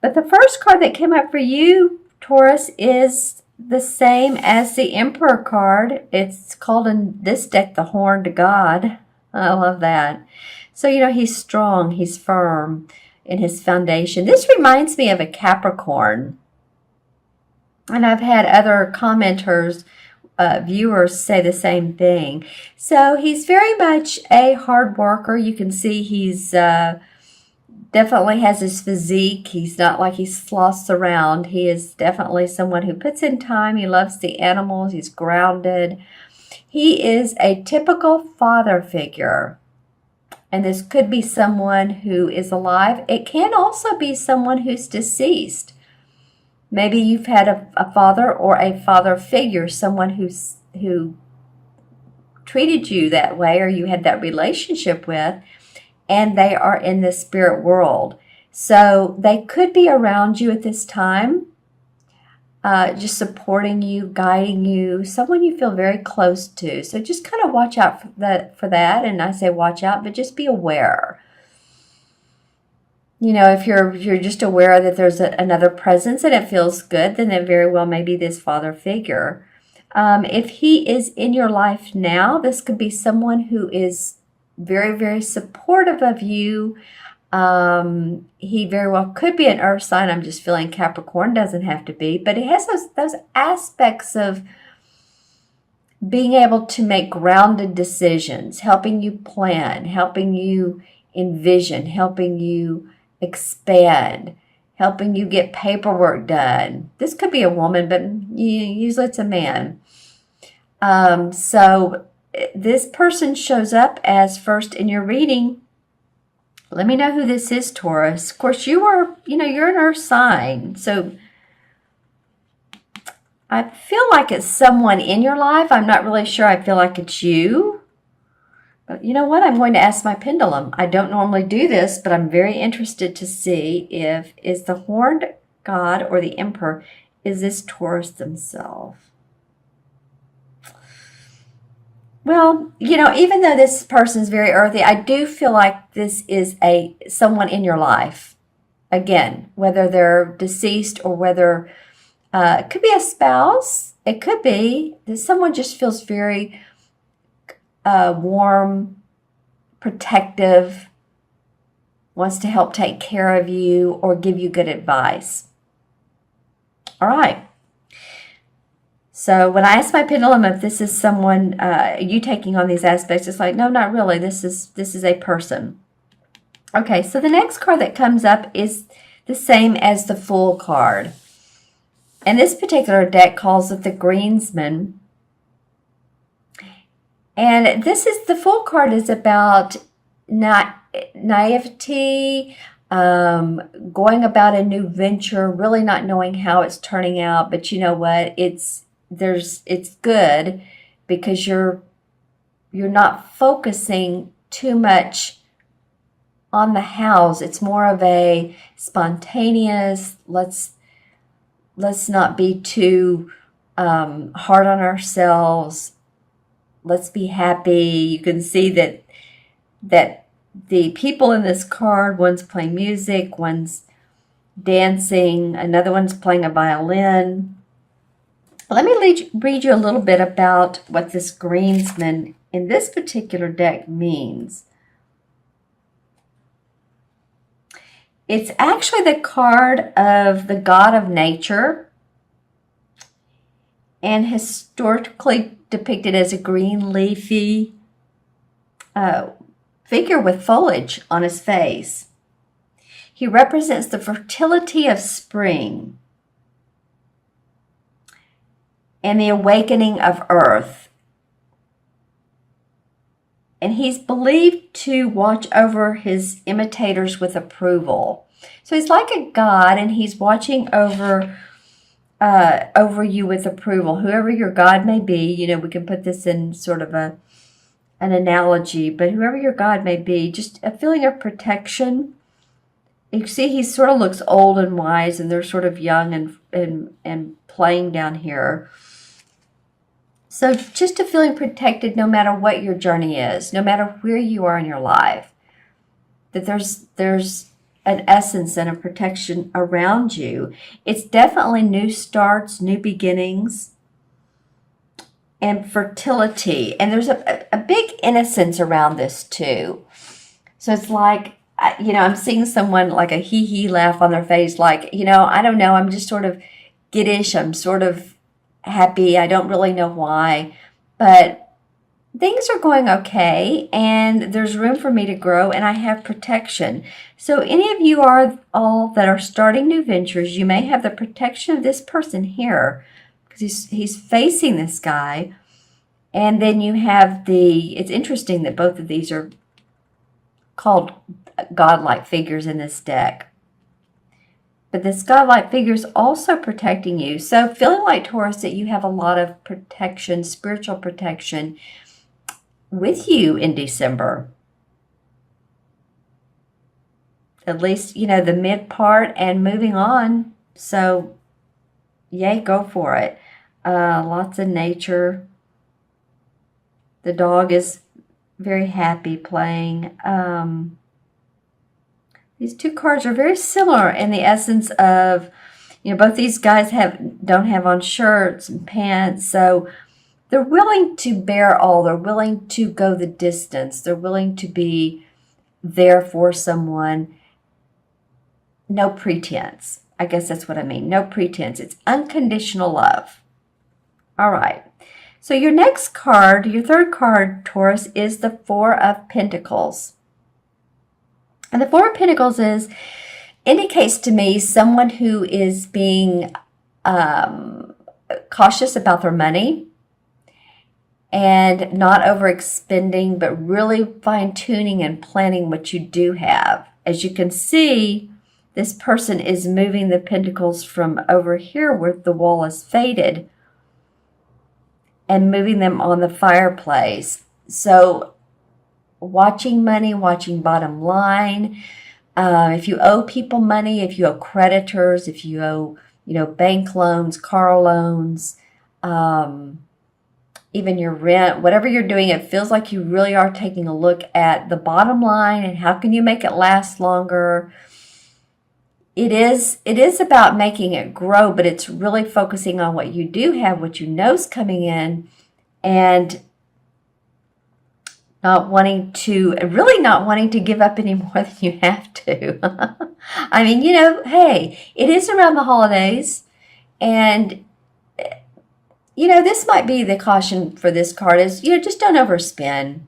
But the first card that came up for you, Taurus, is the same as the Emperor card. It's called in this deck the Horned God. I love that. So, he's strong, he's firm in his foundation. This reminds me of a Capricorn. And I've had other commenters, viewers say the same thing. So he's very much a hard worker. You can see he's definitely has his physique. He's not like he sloths around. He is definitely someone who puts in time. He loves the animals. He's grounded. He is a typical father figure. And this could be someone who is alive. It can also be someone who's deceased. Maybe you've had a father or a father figure, someone who treated you that way, or you had that relationship with, and they are in the spirit world. So they could be around you at this time, just supporting you, guiding you, someone you feel very close to. So just kind of watch out for that. And I say watch out, but just be aware. If you're just aware that there's another presence and it feels good, then it very well may be this father figure. If he is in your life now, this could be someone who is very, very supportive of you. He very well could be an earth sign. I'm just feeling Capricorn, doesn't have to be, but it has those aspects of being able to make grounded decisions, helping you plan, helping you envision, helping you expand, helping you get paperwork done. This could be a woman, but usually it's a man. So this person shows up as first in your reading. Let me know who this is, Taurus. Of course, you're an earth sign. So I feel like it's someone in your life. I'm not really sure. I feel like it's you. But you know what? I'm going to ask my pendulum. I don't normally do this, but I'm very interested to see is the Horned God or the Emperor, is this Taurus themselves? Well, even though this person's very earthy, I do feel like this is someone in your life. Again, whether they're deceased or whether it could be a spouse. It could be that someone just feels very warm, protective, wants to help take care of you or give you good advice. All right. So when I ask my pendulum if this is someone, you taking on these aspects, it's like, no, not really. This is a person. Okay, so the next card that comes up is the same as the Fool card. And this particular deck calls it the Greensman. And the Fool card is about naivety, going about a new venture, really not knowing how it's turning out. But you know what? It's good because you're not focusing too much on the hows. It's more of a spontaneous, let's not be too hard on ourselves. Let's be happy. You can see that the people in this card, one's playing music, one's dancing, another one's playing a violin. Let me read you a little bit about what this Greensman in this particular deck means. It's actually the card of the god of nature and historically depicted as a green leafy figure with foliage on his face. He represents the fertility of spring and the awakening of earth. And he's believed to watch over his imitators with approval. So he's like a god, and he's watching over you with approval. Whoever your god may be, we can put this in sort of an analogy, but whoever your god may be, just a feeling of protection. You see, he sort of looks old and wise, and they're sort of young and playing down here. So just a feeling protected no matter what your journey is, no matter where you are in your life. That there's an essence and a protection around you. It's definitely new starts, new beginnings, and fertility. And there's a big innocence around this too. So it's like, I'm seeing someone like a hee-hee laugh on their face, like, I don't know, I'm just sort of giddish, I'm sort of happy, I don't really know why, but things are going okay, and there's room for me to grow, and I have protection. So any of you are all that are starting new ventures, you may have the protection of this person here, because he's facing this guy, and then you have it's interesting that both of these are called godlike figures in this deck. But this godlike figure is also protecting you. So feeling like, Taurus, that you have a lot of protection, spiritual protection with you in December. At least, the mid part and moving on. So, yay, go for it. Lots of nature. The dog is very happy playing. These two cards are very similar in the essence of, both these guys don't have on shirts and pants, so they're willing to bear all. They're willing to go the distance. They're willing to be there for someone. No pretense. I guess that's what I mean. No pretense. It's unconditional love. All right. So your next card, your third card, Taurus, is the Four of Pentacles. And the Four of Pentacles indicates to me someone who is being cautious about their money and not overexpending, but really fine-tuning and planning what you do have. As you can see, this person is moving the pentacles from over here where the wall is faded and moving them on the fireplace. So watching money, watching bottom line. If you owe people money, if you owe creditors, if you owe, bank loans, car loans, even your rent, whatever you're doing, it feels like you really are taking a look at the bottom line and how can you make it last longer. It is about making it grow, but it's really focusing on what you do have, what you know is coming in, and not wanting to give up any more than you have to. I mean, hey, it is around the holidays, and this might be the caution for this card is, just don't overspend.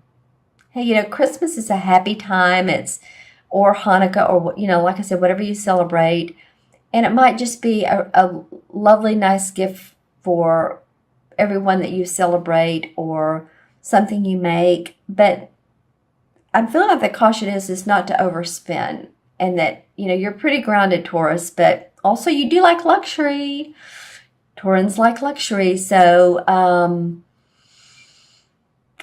Hey, Christmas is a happy time. Or Hanukkah, or, like I said, whatever you celebrate. And it might just be a lovely, nice gift for everyone that you celebrate, or something you make. But I'm feeling like the caution is not to overspend, and that, you're pretty grounded, Taurus, but also you do like luxury. Taurans like luxury. So,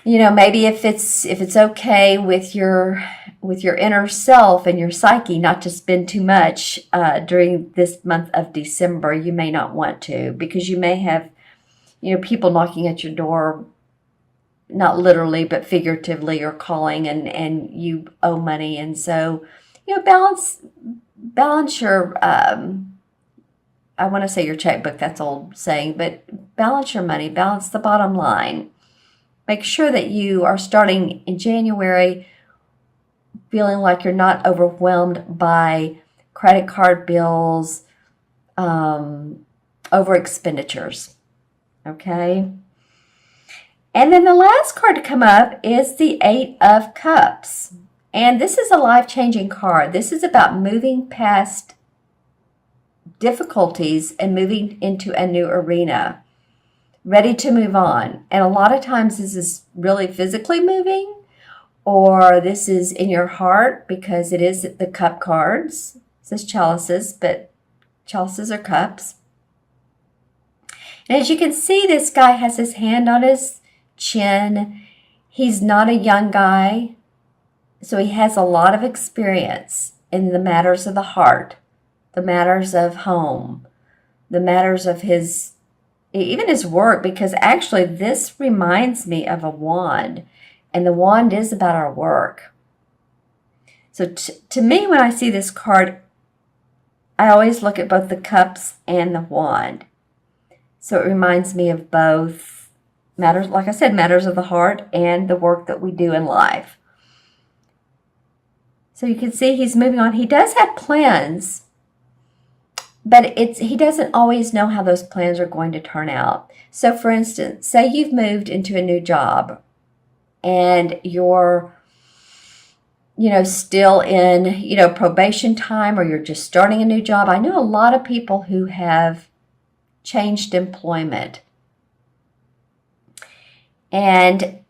maybe if it's okay with your inner self and your psyche not to spend too much during this month of December, you may not want to, because you may have, people knocking at your door, not literally, but figuratively, or calling, and you owe money. And so, balance your, I want to say your checkbook, that's old saying, but balance your money, balance the bottom line. Make sure that you are starting in January feeling like you're not overwhelmed by credit card bills, over expenditures. Okay? And then the last card to come up is the Eight of Cups. And this is a life-changing card. This is about moving past difficulties and moving into a new arena. Ready to move on. And a lot of times this is really physically moving, or this is in your heart, because it is the cup cards. It says chalices, but chalices are cups. And as you can see, this guy has his hand on his chin. He's not a young guy, so he has a lot of experience in the matters of the heart, the matters of home, the matters of even his work, because actually this reminds me of a wand, and the wand is about our work. So to me, when I see this card, I always look at both the cups and the wand. So it reminds me of both matters, like I said, matters of the heart and the work that we do in life. So you can see he's moving on. He does have plans, but he doesn't always know how those plans are going to turn out. So for instance, say you've moved into a new job and you're, still in, probation time, or you're just starting a new job. I know a lot of people who have changed employment. And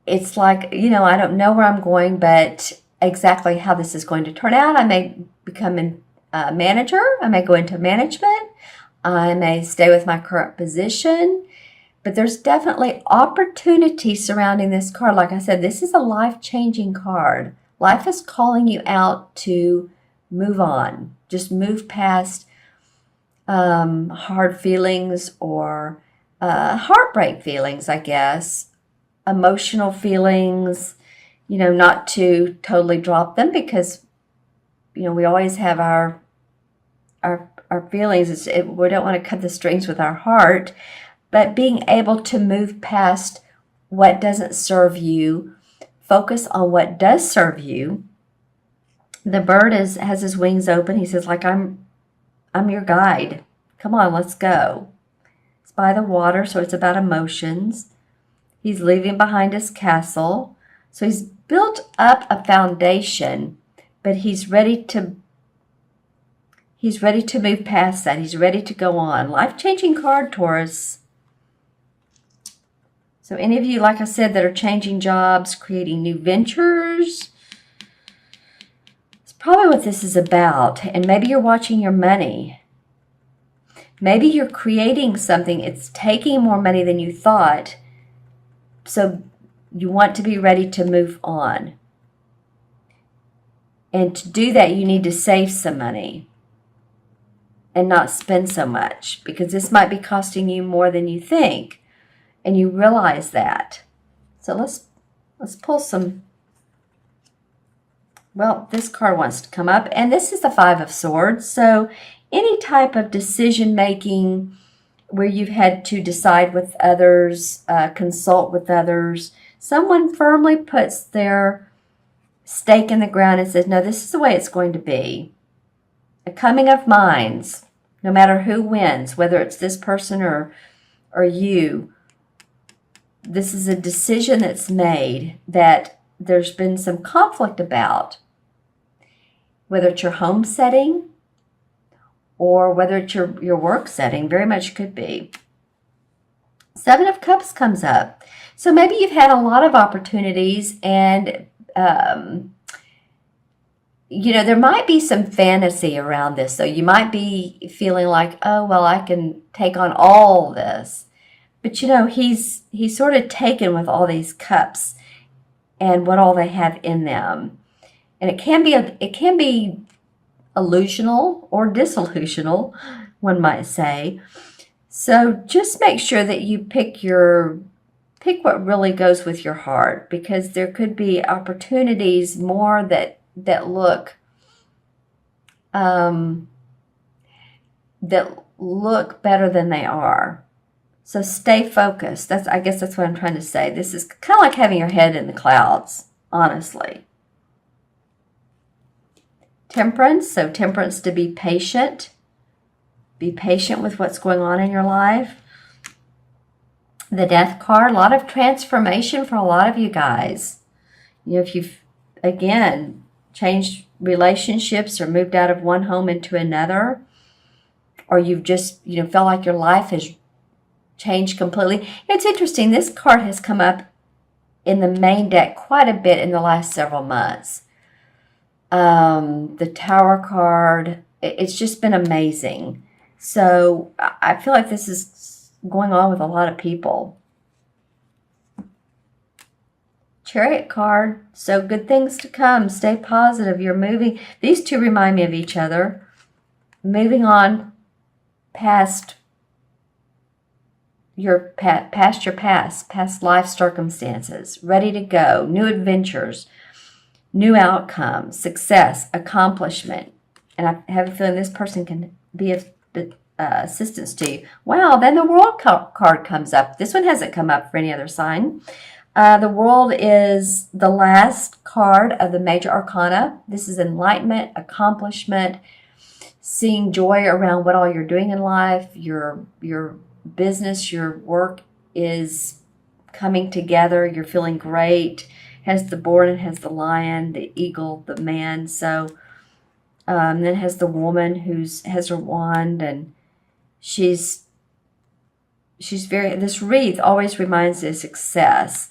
it's like, I don't know where I'm going, but exactly how this is going to turn out. I may become a manager. I may go into management. I may stay with my current position. But there's definitely opportunity surrounding this card. Like I said, this is a life-changing card. Life is calling you out to move on. Just move past hard feelings or heartbreak feelings, I guess. Emotional feelings, not to totally drop them, because, we always have our feelings. We don't want to cut the strings with our heart. But being able to move past what doesn't serve you, focus on what does serve you. The bird has his wings open. He says, like, I'm your guide. Come on, let's go. It's by the water, so it's about emotions. He's leaving behind his castle. So he's built up a foundation, but he's ready to move past that. He's ready to go on. Life-changing card, Taurus. So any of you, like I said, that are changing jobs, creating new ventures, it's probably what this is about. And maybe you're watching your money. Maybe you're creating something. It's taking more money than you thought. So you want to be ready to move on. And to do that, you need to save some money and not spend so much, because this might be costing you more than you think. And you realize that. So let's pull some. Well, this card wants to come up, and this is the Five of Swords. So any type of decision making where you've had to decide with others, consult with others, someone firmly puts their stake in the ground and says, no, this is the way it's going to be. A coming of minds, no matter who wins, whether it's this person or you. This is a decision that's made that there's been some conflict about, whether it's your home setting or whether it's your work setting. Very much could be. Seven of Cups comes up. So maybe you've had a lot of opportunities, and there might be some fantasy around this. So you might be feeling like, oh, well, I can take on all this. But he's sort of taken with all these cups and what all they have in them. And it can be illusional or disillusional, one might say. So just make sure that you pick what really goes with your heart, because there could be opportunities more that look better than they are. So stay focused. I guess that's what I'm trying to say. This is kind of like having your head in the clouds, honestly. Temperance. So temperance, to be patient. Be patient with what's going on in your life. The Death card. A lot of transformation for a lot of you guys. If you've, again, changed relationships or moved out of one home into another, or you've just, felt like your life has changed completely. It's interesting. This card has come up in the main deck quite a bit in the last several months. The Tower card, it's just been amazing. So I feel like this is going on with a lot of people. Chariot card. So good things to come. Stay positive. You're moving. These two remind me of each other. Moving on past past life circumstances, ready to go, new adventures. new outcome, success, accomplishment. And I have a feeling this person can be of assistance to you. Wow, then the World card comes up. This one hasn't come up for any other sign. The World is the last card of the major arcana. This is enlightenment, accomplishment, seeing joy around what all you're doing in life. Your business, your work is coming together. You're feeling great. Has the boar and has the lion, the eagle, the man. So then has the woman has her wand, and she's very, this wreath always reminds me of success.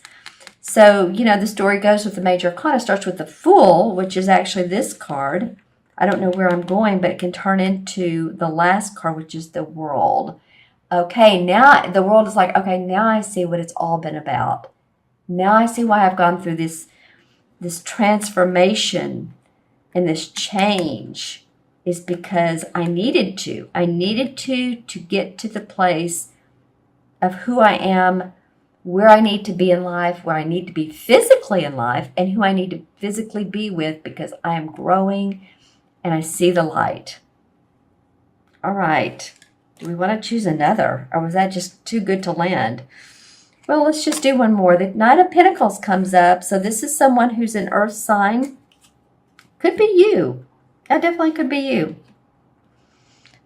So, the story goes with the major arcana, starts with the Fool, which is actually this card. I don't know where I'm going, but it can turn into the last card, which is the World. Okay, now the World is like, okay, now I see what it's all been about. Now I see why I've gone through this transformation and this change, is because I needed to. I needed to get to the place of who I am, where I need to be in life, where I need to be physically in life, and who I need to physically be with, because I am growing and I see the light. All right. Do we want to choose another, or was that just too good to land? Well, let's just do one more. The Knight of Pentacles comes up. So this is someone who's an earth sign. Could be you. That definitely could be you.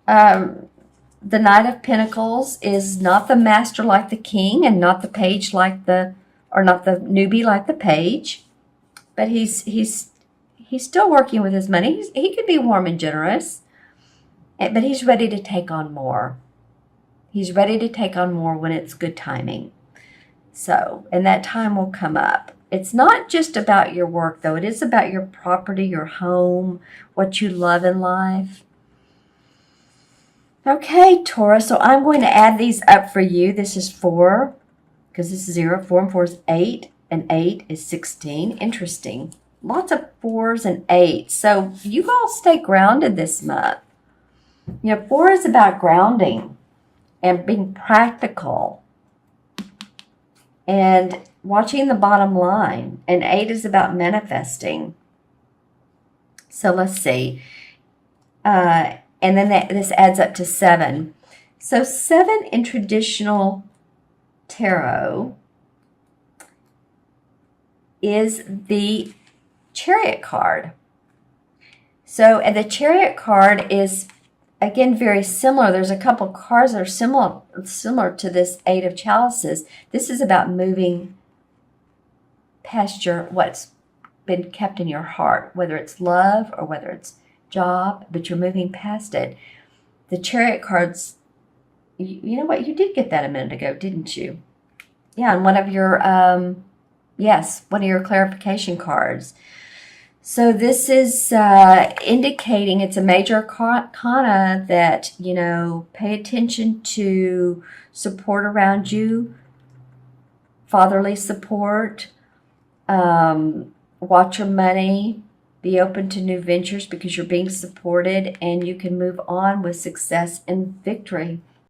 The Knight of Pentacles is not the master like the king, and not the page like or not the newbie like the page. But he's still working with his money. He could be warm and generous, but he's ready to take on more. He's ready to take on more when it's good timing. So, and that time will come up. It's not just about your work, though. It is about your property, your home, what you love in life. Okay, Taurus, so I'm going to add these up for you. This is 4, because this is 0. 4 and 4 is 8, and 8 is 16. Interesting. Lots of 4s and 8s. So you all stay grounded this month. 4 is about grounding and being practical and watching the bottom line. And 8 is about manifesting. So let's see. And then this adds up to 7. So 7 in traditional tarot is the Chariot card. So, and the Chariot card is, again, very similar. There's a couple cards that are similar to this 8 of Chalices. This is about moving past what's been kept in your heart, whether it's love or whether it's job, but you're moving past it. The Chariot cards, you know what? You did get that a minute ago, didn't you? Yeah, and one of your, one of your clarification cards. So this is indicating, it's a major arcana that, pay attention to support around you, fatherly support, watch your money, be open to new ventures because you're being supported, and you can move on with success and victory.